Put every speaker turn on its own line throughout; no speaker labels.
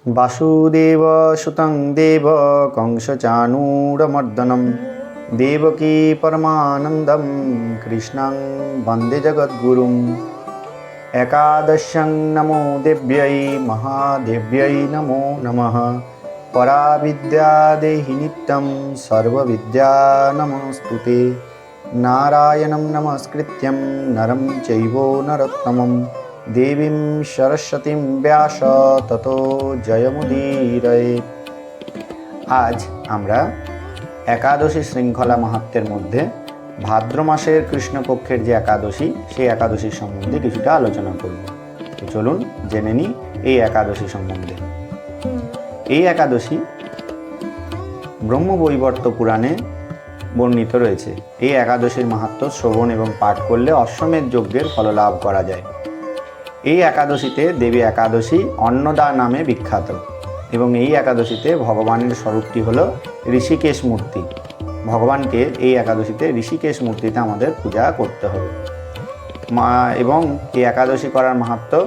वासुदेव सुतं देव कंसचाणूरमर्दनं देवकी परमानन्दं कृष्णं वन्दे जगद्गुरुम्। एकादश्यं नमो देव्यै महादेव्यै नमो नमः। पराविद्या देहि नित्यं सर्वविद्या नमोऽस्तुते। नारायणं नमस्कृत्यं नरं चैव नरोत्तमं देवीं सरस्वतीं व्यास ततो जयमुदीरये। आज আমরা একাদশী শৃঙ্খলা মাহাত্ম্যের মধ্যে ভাদ্র মাসের কৃষ্ণপক্ষের যে একাদশী সেই একাদশীর সম্বন্ধে কিছুটা আলোচনা করব। তো চলুন জেনে নিই এই একাদশী সম্বন্ধে। এই একাদশী ব্রহ্মবৈবর্ত পুরাণে বর্ণিত রয়েছে। এই একাদশীর মাহাত্ম্য শ্রবণ এবং পাঠ করলে অশ্বমেধ যজ্ঞের ফললাভ করা যায়। এই একাদশীতে দেবী একাদশী অন্নদা নামে বিখ্যাত এবং এই একাদশীতে ভগবানের স্বরূপটি হলো ঋষিকেশ মূর্তি। ভগবানকে এই একাদশীতে ঋষিকেশ মূর্তিতে আমাদের পূজা করতে হবে। এবং এই একাদশী করার মাহাত্ম্য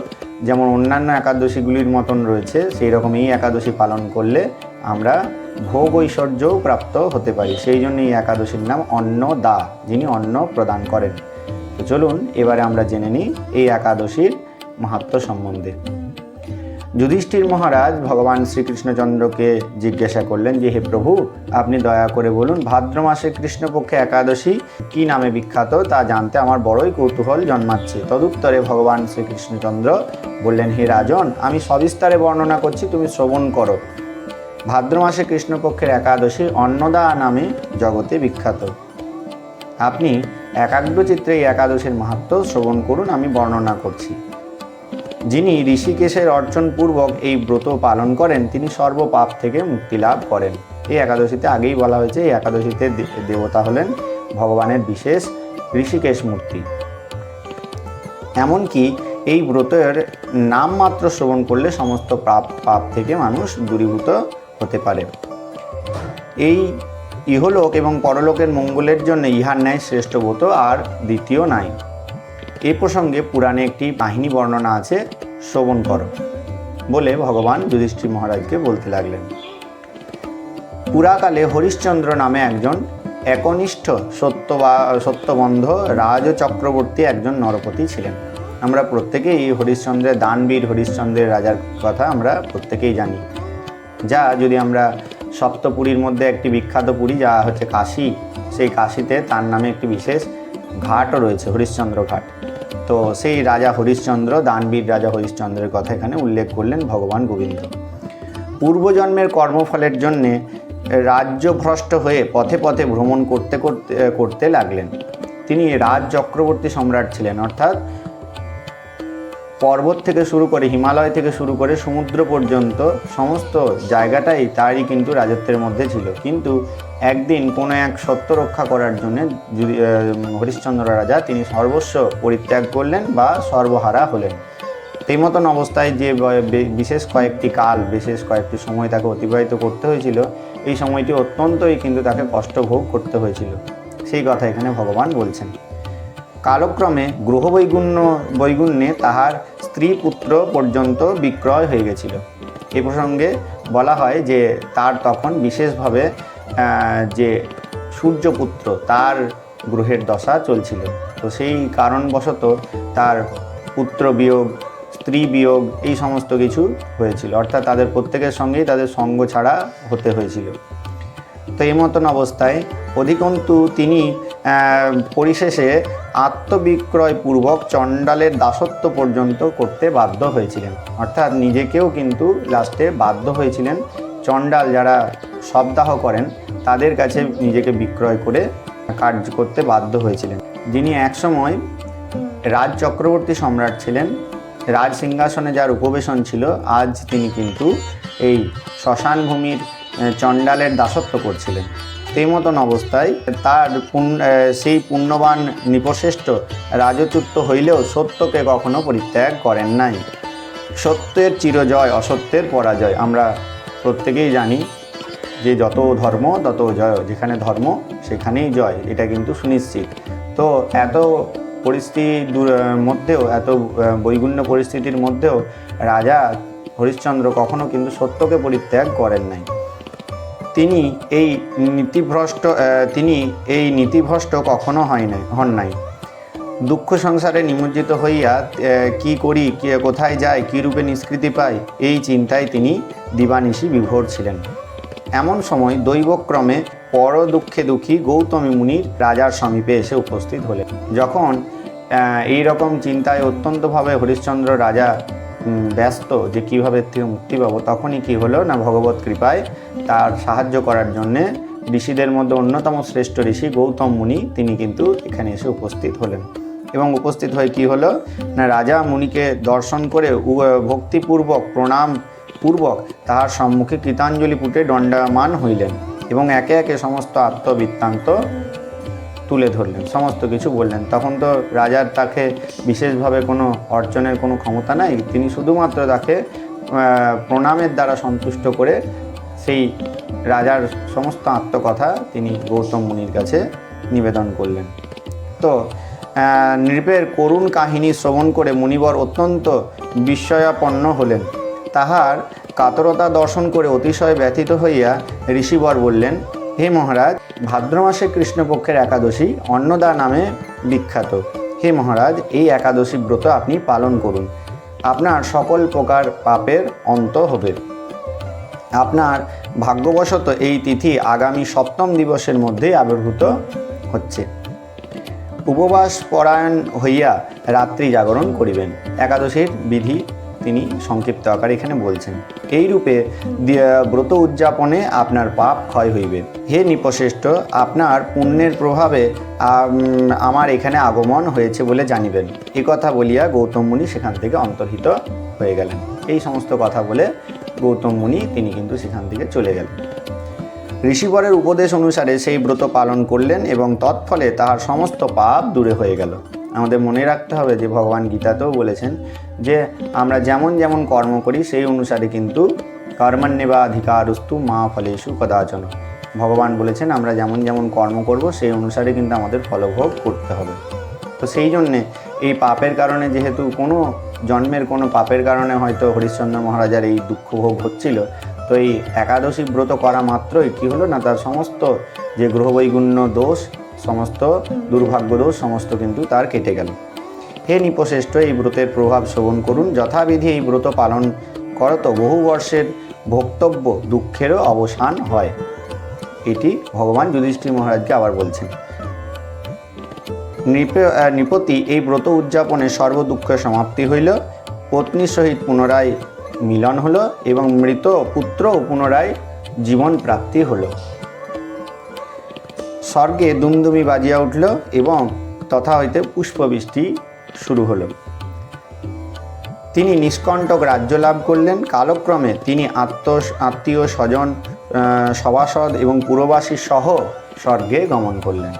যেমন অন্যান্য একাদশীগুলির মতন রয়েছে, সেই রকম এই একাদশী পালন করলে আমরা ভোগ ঐশ্বর্যও প্রাপ্ত হতে পারি। সেই জন্য এই একাদশীর নাম অন্নদা, যিনি অন্ন প্রদান করেন। তো চলুন এবারে আমরা জেনে নিই এই একাদশীর মাহাত্ম্য সম্বন্ধে। যুধিষ্ঠির মহারাজ ভগবান শ্রীকৃষ্ণচন্দ্রকে জিজ্ঞাসা করলেন যে, হে প্রভু, আপনি দয়া করে বলুন ভাদ্র মাসে কৃষ্ণপক্ষে একাদশী কি নামে বিখ্যাত তা জানতে আমার বড়ই কৌতূহল জন্মাচ্ছে। তদুত্তরে ভগবান শ্রীকৃষ্ণচন্দ্র বললেন, হে রাজন, আমি সবিস্তারে বর্ণনা করছি, তুমি শ্রবণ করো। ভাদ্র মাসে কৃষ্ণপক্ষের একাদশী অন্নদা নামে জগতে বিখ্যাত। আপনি একাগ্রচিত্রে এই একাদশীর মাহাত্ম্য শ্রবণ করুন, আমি বর্ণনা করছি। যিনি ঋষিকেশের অর্চনপূর্বক এই ব্রত পালন করেন তিনি সর্বপাপ থেকে মুক্তি লাভ করেন। এই একাদশীতে আগেই বলা হয়েছে, এই একাদশীতে দেবতা হলেন ভগবানের বিশেষ ঋষিকেশ মূর্তি। এমনকি এই ব্রতের নামমাত্র শ্রবণ করলে সমস্ত পাপ থেকে মানুষ দূরীভূত হতে পারে। এই ইহলোক এবং পরলোকের মঙ্গলের জন্য ইহার ন্যায় শ্রেষ্ঠ ব্রত আর দ্বিতীয় নাই। এই প্রসঙ্গে পুরাণে একটি কাহিনী বর্ণনা আছে, শ্রবণ করো বলে ভগবান যুধিষ্ঠির মহারাজকে বলতে লাগলেন। পুরাকালে হরিশ্চন্দ্র নামে একজন একনিষ্ঠ সত্যবন্ধ রাজ চক্রবর্তী একজন নরপতি ছিলেন। আমরা প্রত্যেকেই এই হরিশ্চন্দ্রের দানবীর হরিশ্চন্দ্রের রাজার কথা আমরা প্রত্যেকেই জানি। যা যদি আমরা সপ্তপুরীর মধ্যে একটি বিখ্যাত পুরী যা হচ্ছে কাশী, সেই কাশীতে তার নামে একটি বিশেষ ঘাটও রয়েছে, হরিশ্চন্দ্র ঘাট। তো সেই রাজা হরিশ্চন্দ্র, দানবীর রাজা হরিশ্চন্দ্রের কথা এখানে উল্লেখ করলেন ভগবান গোবিন্দ। পূর্বজন্মের কর্মফলের জন্যে রাজ্যভ্রষ্ট হয়ে পথে পথে ভ্রমণ করতে লাগলেন। তিনি রাজ চক্রবর্তী সম্রাট ছিলেন, অর্থাৎ পর্বত থেকে শুরু করে হিমালয় থেকে শুরু করে সমুদ্র পর্যন্ত সমস্ত জায়গাটাই তারই কিন্তু রাজত্বের মধ্যে ছিল। কিন্তু একদিন কোনো এক সত্য রক্ষা করার জন্য হরিশ্চন্দ্র রাজা তিনি সর্বস্ব পরিত্যাগ করলেন বা সর্বহারা হলেন। এই মতন অবস্থায় যে বিশেষ কয়েকটি সময় তাকে অতিবাহিত করতে হয়েছিল, এই সময়টি অত্যন্তই কিন্তু তাকে কষ্ট ভোগ করতে হয়েছিল, সেই কথা এখানে ভগবান বলছেন। কালক্রমে গ্রহবৈগুণ্যে তাহার স্ত্রী পুত্র পর্যন্ত বিক্রয় হয়ে গেছিল। এ প্রসঙ্গে বলা হয় যে তার তখন বিশেষভাবে যে সূর্যপুত্র তার গ্রহের দশা চলছিল। তো সেই কারণবশত তার পুত্র বিয়োগ, স্ত্রী বিয়োগ এই সমস্ত কিছু হয়েছিল, অর্থাৎ তাদের প্রত্যেকের সঙ্গেই তাদের সঙ্গ ছাড়া হতে হয়েছিল। তো এই মতন অবস্থায় অধিকন্তু তিনি পরিশেষে আত্মবিক্রয়পূর্বক চণ্ডালের দাসত্ব পর্যন্ত করতে বাধ্য হয়েছিলেন, অর্থাৎ নিজেকেও কিন্তু লাস্টে বাধ্য হয়েছিলেন। চণ্ডাল যারা শবদাহ করেন তাদের কাছে নিজেকে বিক্রয় করে কার্য করতে বাধ্য হয়েছিলেন। যিনি একসময় রাজ চক্রবর্তী সম্রাট ছিলেন, রাজ সিংহাসনে যার উপবেশন ছিল, আজ তিনি কিন্তু এই শ্মশান ভূমির চণ্ডালের দাসত্ব করছিলেন। এই মতন অবস্থায় তার সেই পুণ্যবান নৃপশ্রেষ্ঠ রাজচ্যুত হইলেও সত্যকে কখনো পরিত্যাগ করেন নাই। সত্যের চিরজয়, অসত্যের পরাজয়। আমরা প্রত্যেকেই জানি যে যত ধর্ম তত জয়, যেখানে ধর্ম সেখানেই জয়, এটা কিন্তু সুনিশ্চিত। তো এত পরিস্থিতির মধ্যেও, এত বৈগুণ্য পরিস্থিতির মধ্যেও রাজা হরিশ্চন্দ্র কখনো কিন্তু সত্যকে পরিত্যাগ করেন নাই। তিনি এই নীতিভ্রষ্ট কখনো হন নাই। দুঃখ সংসারে নিমজ্জিত হইয়া কি করি, কোথায় যাই, কী রূপে নিষ্কৃতি পাই, এই চিন্তায় তিনি দিবানিশি বিভোর ছিলেন। এমন সময় দৈবক্রমে পর দুঃখে দুঃখী গৌতমী মুনির রাজার সমীপে এসে উপস্থিত হলেন। যখন এই রকম চিন্তায় অত্যন্তভাবে হরিশ্চন্দ্র রাজা ব্যস্ত যে কীভাবে থেকে মুক্তি পাবো, তখনই কি হলো না, ভগবত কৃপায় তার সাহায্য করার জন্যে ঋষিদের মধ্যে অন্যতম শ্রেষ্ঠ ঋষি গৌতম মুনি তিনি কিন্তু এখানে এসে উপস্থিত হলেন। এবং উপস্থিত হয়ে কি হলো না, রাজা মুনিকে দর্শন করে ভক্তিপূর্বক প্রণাম পূর্বক তাহার সম্মুখে কৃতাঞ্জলি পুটে দণ্ডায়মান হইলেন এবং একে একে সমস্ত আত্মবৃত্তান্ত তুলে ধরলেন, সমস্ত কিছু বললেন। তখন তো রাজার তাকে বিশেষভাবে কোনো অর্জনের কোনো ক্ষমতা নাই, তিনি শুধুমাত্র তাকে প্রণামের দ্বারা সন্তুষ্ট করে সেই রাজার সমস্ত আত্মকথা তিনি গৌতম মুনির কাছে নিবেদন করলেন। তো নৃপের করুণ কাহিনী শ্রবণ করে মুনিবর অত্যন্ত বিস্ময়াপন্ন হলেন। তাহার কাতরতা দর্শন করে অতিশয় ব্যথিত হইয়া ঋষিবর বললেন, হে মহারাজ, ভাদ্র মাসে কৃষ্ণপক্ষের একাদশী অন্নদা নামে বিখ্যাত। হে মহারাজ, এই একাদশী ব্রত আপনি পালন করুন, আপনার সকল প্রকার পাপের অন্ত হবে। আপনার ভাগ্যবশত এই তিথি আগামী সপ্তম দিবসের মধ্যে আবির্ভূত হচ্ছে। উপবাস পরায়ণ হইয়া রাত্রি জাগরণ করিবেন। একাদশীর বিধি তিনি সংক্ষিপ্ত আকারে এখানে বলছেন। এই রূপে ব্রত উদযাপনে আপনার পাপ ক্ষয় হইবে। হে নৃপশ্রেষ্ঠ, আপনার পুণ্যের প্রভাবে আমার এখানে আগমন হয়েছে বলে জানিবেন। এ কথা বলিয়া গৌতম মুনি সেখান থেকে অন্তর্হিত হয়ে গেলেন। এই সমস্ত কথা বলে গৌতম মুনি তিনি কিন্তু সেখান থেকে চলে গেলেন। ঋষিবরের উপদেশ অনুসারে সেই ব্রত পালন করলেন এবং তৎফলে তাহার সমস্ত পাপ দূরে হয়ে গেল। আমাদের মনে রাখতে হবে যে ভগবান গীতাতেও বলেছেন যে আমরা যেমন যেমন কর্ম করি সেই অনুসারে কিন্তু কর্মণ্যেবাধিকারস্তু মা ফলেষু কদাচন। ভগবান বলেছেন আমরা যেমন যেমন কর্ম করব সেই অনুসারে কিন্তু আমাদের ফলভোগ করতে হবে। তো সেই জন্যে এই পাপের কারণে, যেহেতু কোনো জন্মের কোনো পাপের কারণে হয়তো হরিশ্চন্দ্র মহারাজার এই দুঃখ ভোগ হচ্ছিল, তো এই একাদশী ব্রত করা মাত্রই কী হলো না, তার সমস্ত যে গ্রহবৈগুণ্য দোষ, সমস্ত দুর্ভাগ্য দোষ সমস্ত কিন্তু তার কেটে গেল। হে নৃপশ্রেষ্ঠ, এই ব্রতের প্রভাব শ্রবণ করুন। যথাবিধি এই ব্রত পালন করত বহু বর্ষের ভোক্তব্য দুঃখেরও অবসান হয়। এটি ভগবান যুধিষ্ঠির মহারাজকে আবার বলছেন। নৃপতি এই ব্রত উদযাপনে সর্বদুঃখের সমাপ্তি হইল, পত্নীর সহিত পুনরায় মিলন হলো এবং মৃত পুত্র পুনরায় জীবন প্রাপ্তি হলো। স্বর্গে দুমদুমি বাজিয়া উঠল এবং তথা হইতে পুষ্পবৃষ্টি শুরু হলো। তিনি নিষ্কণ্টক রাজ্য লাভ করলেন। কালক্রমে তিনি আত্মীয় স্বজন, সভাসদ এবং পুরবাসী সহ স্বর্গে গমন করলেন।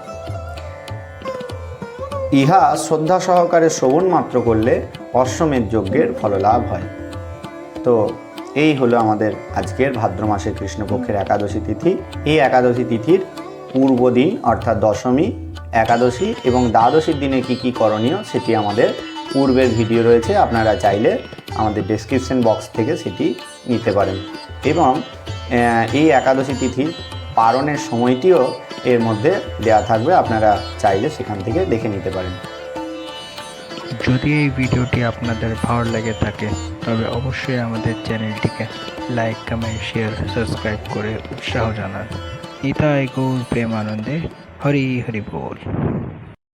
ইহা শ্রদ্ধা সহকারে শ্রবণ মাত্র করলে অশ্বমেধ যজ্ঞের ফললাভ হয়। তো এই হলো আমাদের আজকের ভাদ্র মাসের কৃষ্ণপক্ষের একাদশী তিথি। এই একাদশী তিথির পূর্ব দিন অর্থাৎ দশমী, একাদশী এবং দ্বাদশীর দিনে কি কি করণীয় সেটি আমাদের পূর্বের ভিডিও রয়েছে, আপনারা চাইলে আমাদের ডেসক্রিপশন বক্স থেকে সেটি নিতে পারেন। এবং এই একাদশী তিথির পালনের সময়টিও এর মধ্যে দেওয়া থাকবে, আপনারা চাইলে সেখান থেকে দেখে নিতে পারেন।
যদি এই ভিডিওটি আপনাদের ভালো লেগে থাকে তবে অবশ্যই আমাদের চ্যানেলটিকে লাইক, কমেন্ট, শেয়ার, সাবস্ক্রাইব করে উৎসাহ জানান। নিতাই গৌর প্রেমানন্দে হরি হরি বল।